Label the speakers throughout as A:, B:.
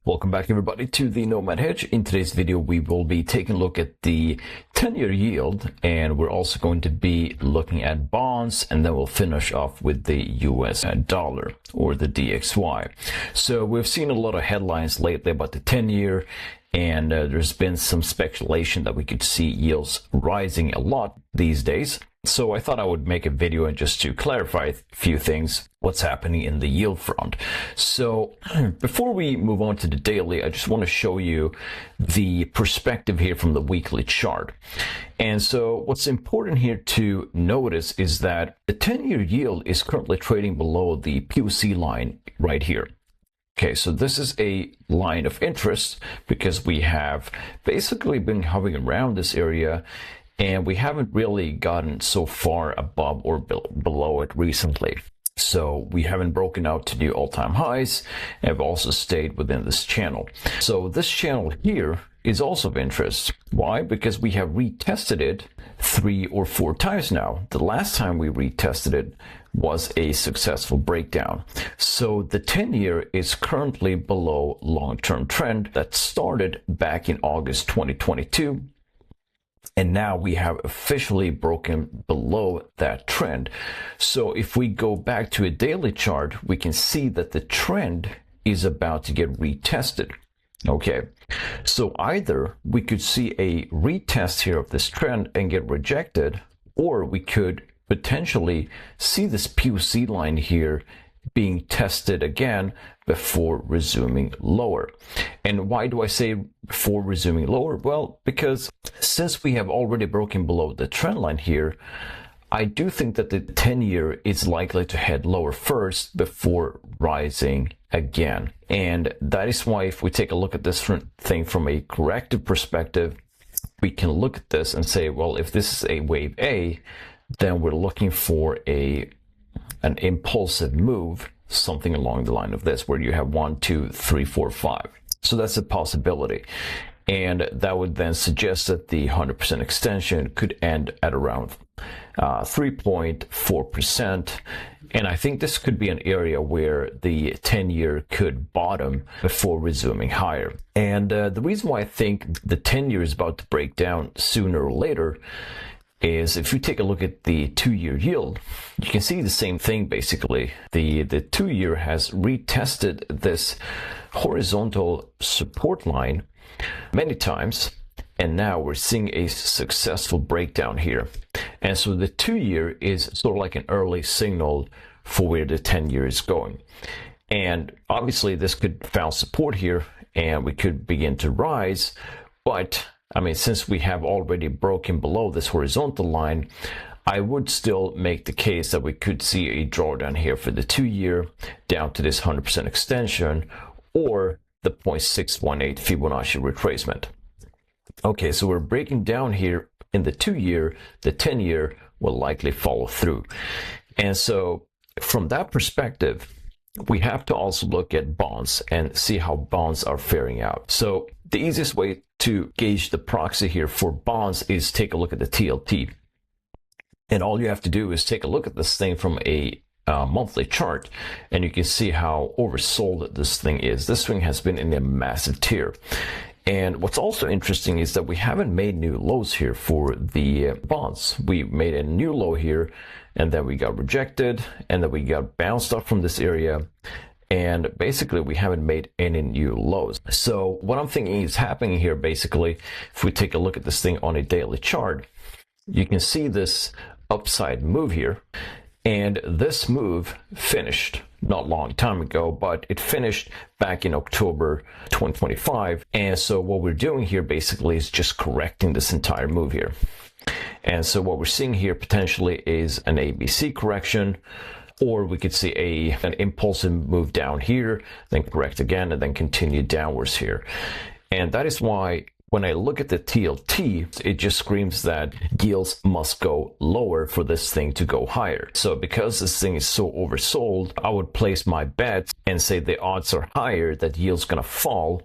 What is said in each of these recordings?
A: Welcome back everybody to the Nomad Hedge. In today's video we will be taking a look at the 10-year yield, and we're also going to be looking at bonds, and then we'll finish off with the US dollar or the DXY. So we've seen a lot of headlines lately about the 10-year, and there's been some speculation that we could see yields rising a lot these days. So I thought I would make a video and just to clarify a few things, what's happening in the yield front. So before we move on to the daily, I just want to show you the perspective here from the weekly chart. And so what's important here to notice is that the 10-year yield is currently trading below the POC line right here. Okay, so this is a line of interest because we have basically been hovering around this area, and we haven't really gotten so far above or below it recently. So we haven't broken out to new all-time highs and have also stayed within this channel. So this channel here is also of interest. Why? Because we have retested it 3 or 4 times now. The last time we retested it was a successful breakdown. So the 10-year is currently below long-term trend that started back in August 2022. And now we have officially broken below that trend. So if we go back to a daily chart, we can see that the trend is about to get retested. Okay, so either we could see a retest here of this trend and get rejected, or we could potentially see this POC line here being tested again before resuming lower. And why do I say before resuming lower? Well, because since we have already broken below the trend line here, I do think that the 10-year is likely to head lower first before rising again. And that is why if we take a look at this thing from a corrective perspective, we can look at this and say, well, if this is a wave A, then we're looking for an impulsive move, something along the line of this, where you have 1, 2, 3, 4, 5. So that's a possibility. And that would then suggest that the 100% extension could end at around 3.4%. And I think this could be an area where the 10-year could bottom before resuming higher. And the reason why I think the 10-year is about to break down sooner or later is if you take a look at the 2-year yield, you can see the same thing basically. The 2-year has retested this horizontal support line many times, and now we're seeing a successful breakdown here. And so the 2-year is sort of like an early signal for where the 10-year is going. And obviously this could found support here and we could begin to rise, but I mean, since we have already broken below this horizontal line, I would still make the case that we could see a drawdown here for the 2-year down to this 100% extension or the 0.618 Fibonacci retracement. Okay, so we're breaking down here in the 2-year, the 10-year will likely follow through. And so from that perspective, we have to also look at bonds and see how bonds are faring out. So the easiest way to gauge the proxy here for bonds is take a look at the TLT. And all you have to do is take a look at this thing from a monthly chart, and you can see how oversold this thing is. This thing has been in a massive tear. And what's also interesting is that we haven't made new lows here for the bonds. We made a new low here, and then we got rejected, and then we got bounced up from this area. And basically, we haven't made any new lows. So what I'm thinking is happening here, basically, if we take a look at this thing on a daily chart, you can see this upside move here. And this move finished not a long time ago, but it finished back in October 2025. And so what we're doing here basically is just correcting this entire move here. And so what we're seeing here potentially is an ABC correction, or we could see an impulsive move down here, then correct again, and then continue downwards here. And that is why when I look at the TLT, it just screams that yields must go lower for this thing to go higher. So because this thing is so oversold, I would place my bet and say the odds are higher that yield's gonna fall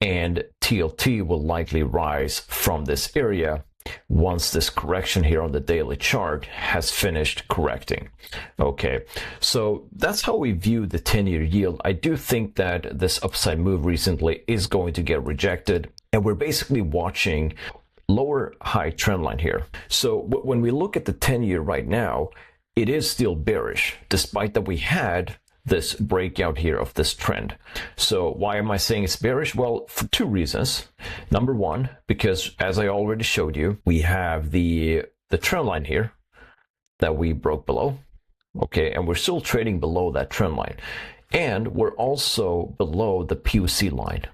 A: and TLT will likely rise from this area once this correction here on the daily chart has finished correcting. Okay, so that's how we view the 10-year yield. I do think that this upside move recently is going to get rejected, and we're basically watching lower high trend line here. So when we look at the 10-year right now, it is still bearish, despite that we had this breakout here of this trend. So why am I saying it's bearish? Well, for two reasons. Number one, because as I already showed you, we have the trend line here that we broke below. Okay, and we're still trading below that trend line. And we're also below the POC line.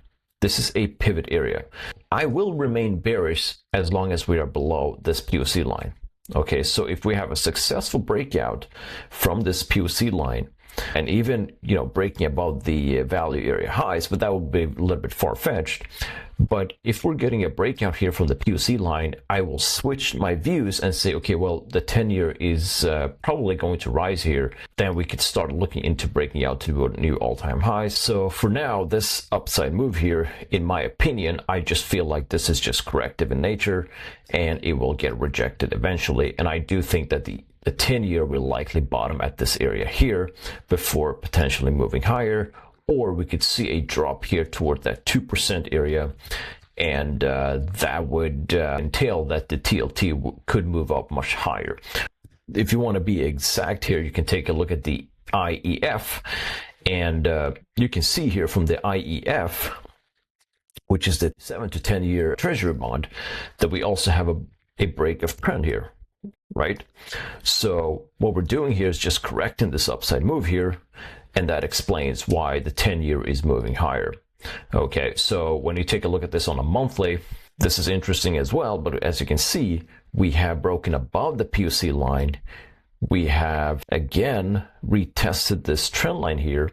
A: This is a pivot area. I will remain bearish as long as we are below this POC line. Okay, so if we have a successful breakout from this POC line, and even, breaking above the value area highs, but that would be a little bit far-fetched. But if we're getting a breakout here from the POC line, I will switch my views and say, okay, well, the 10-year is probably going to rise here. Then we could start looking into breaking out to new all-time highs. So for now, this upside move here, in my opinion, I just feel like this is just corrective in nature, and it will get rejected eventually. And I do think that the 10-year will likely bottom at this area here before potentially moving higher, or we could see a drop here toward that 2% area, and that would entail that the TLT could move up much higher. If you want to be exact here, you can take a look at the IEF, and you can see here from the IEF, which is the 7 to 10 year treasury bond, that we also have a break of trend here. Right? So what we're doing here is just correcting this upside move here, and that explains why the 10-year is moving higher. Okay, so when you take a look at this on a monthly, this is interesting as well, but as you can see, we have broken above the POC line. We have again retested this trend line here,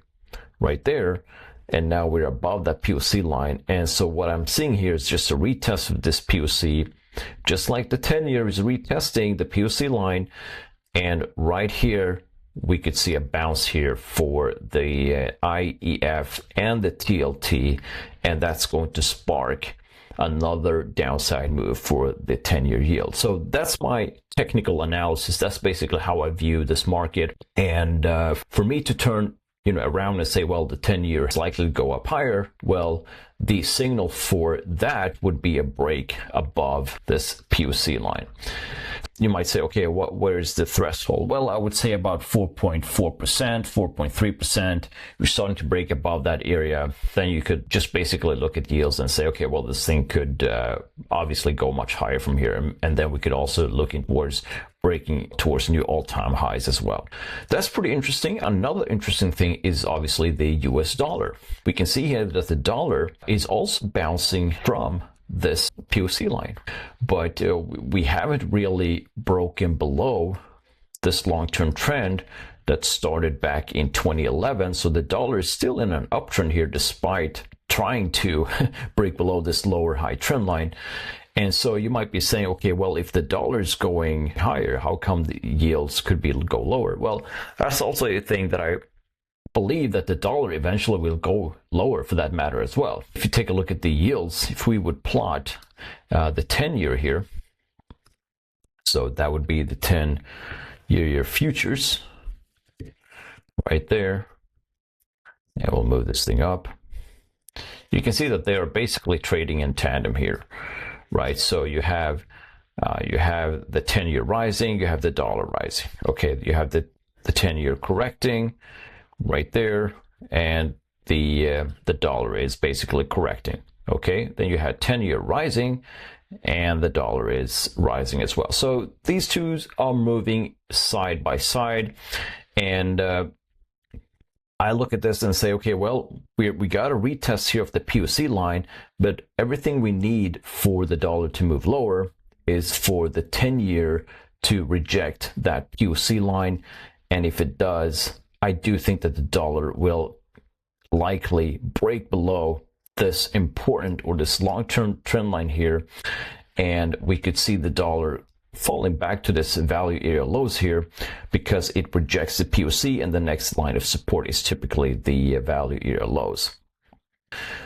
A: right there, and now we're above that POC line. And so what I'm seeing here is just a retest of this POC, just like the 10-year is retesting the POC line. And right here, we could see a bounce here for the IEF and the TLT, and that's going to spark another downside move for the 10-year yield. So that's my technical analysis. That's basically how I view this market. And for me to turn around and say, well, the 10-year is likely to go up higher, well, the signal for that would be a break above this POC line. You might say, okay, where's the threshold? Well, I would say about 4.4%, 4.3%. You're starting to break above that area. Then you could just basically look at yields and say, okay, well, this thing could obviously go much higher from here. And then we could also look towards breaking towards new all-time highs as well. That's pretty interesting. Another interesting thing is obviously the US dollar. We can see here that the dollar is also bouncing from this POC line, but we haven't really broken below this long-term trend that started back in 2011. So the dollar is still in an uptrend here despite trying to break below this lower high trend line. And so you might be saying, okay, well, if the dollar is going higher, how come the yields could go lower? Well, that's also a thing that I believe that the dollar eventually will go lower for that matter as well. If you take a look at the yields, if we would plot the 10-year here, so that would be the 10-year futures right there. And we'll move this thing up. You can see that they are basically trading in tandem here, right? So you have the 10-year rising, you have the dollar rising. Okay, you have the 10-year correcting right there, and the dollar is basically correcting. Okay, then you had 10-year rising, and the dollar is rising as well. So these two are moving side by side, and I look at this and say, okay, well, we got a retest here of the POC line, but everything we need for the dollar to move lower is for the 10-year to reject that POC line, and if it does, I do think that the dollar will likely break below this important or this long-term trend line here, and we could see the dollar falling back to this value area lows here because it rejects the POC, and the next line of support is typically the value area lows.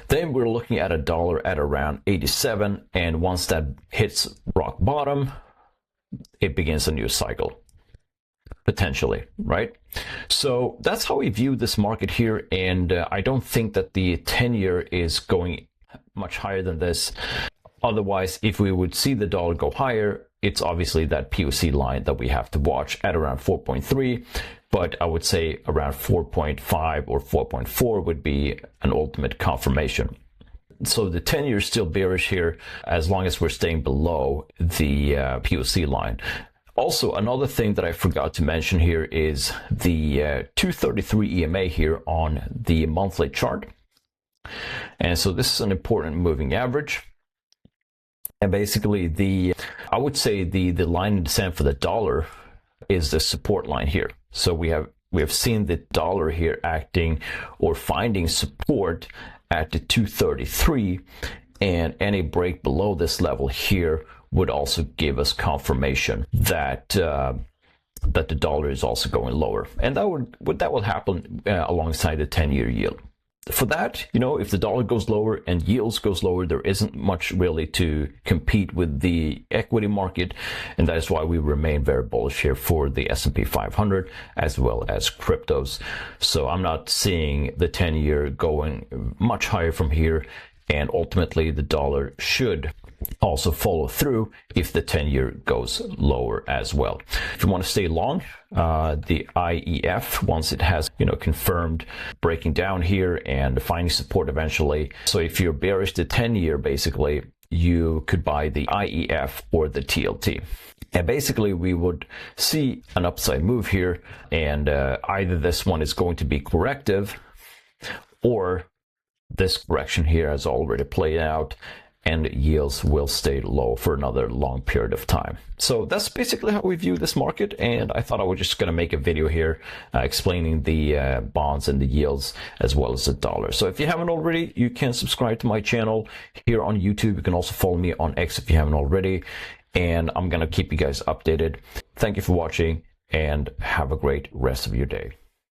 A: Then we're looking at a dollar at around 87, and once that hits rock bottom, it begins a new cycle, potentially, right? So that's how we view this market here, and I don't think that the 10-year is going much higher than this. Otherwise, if we would see the dollar go higher, it's obviously that POC line that we have to watch at around 4.3, but I would say around 4.5 or 4.4 would be an ultimate confirmation. So the 10-year is still bearish here as long as we're staying below the POC line. Also, another thing that I forgot to mention here is the 233 EMA here on the monthly chart. And so this is an important moving average. And basically I would say the line in descent for the dollar is the support line here. So we have seen the dollar here acting or finding support at the 233, and any break below this level here would also give us confirmation that that the dollar is also going lower, and that will happen alongside the 10-year yield. For that, if the dollar goes lower and yields goes lower, there isn't much really to compete with the equity market, and that is why we remain very bullish here for the S&P 500 as well as cryptos. So I'm not seeing the 10-year going much higher from here, and ultimately the dollar should also follow through if the 10-year goes lower as well. If you want to stay long, the IEF, once it has confirmed breaking down here and finding support eventually. So if you're bearish the 10-year, basically you could buy the IEF or the TLT. And basically we would see an upside move here, and either this one is going to be corrective, or this correction here has already played out and yields will stay low for another long period of time. So that's basically how we view this market, and I thought I was just going to make a video here explaining the bonds and the yields as well as the dollar. So if you haven't already, you can subscribe to my channel here on YouTube. You can also follow me on X if you haven't already, and I'm going to keep you guys updated. Thank you for watching, and have a great rest of your day.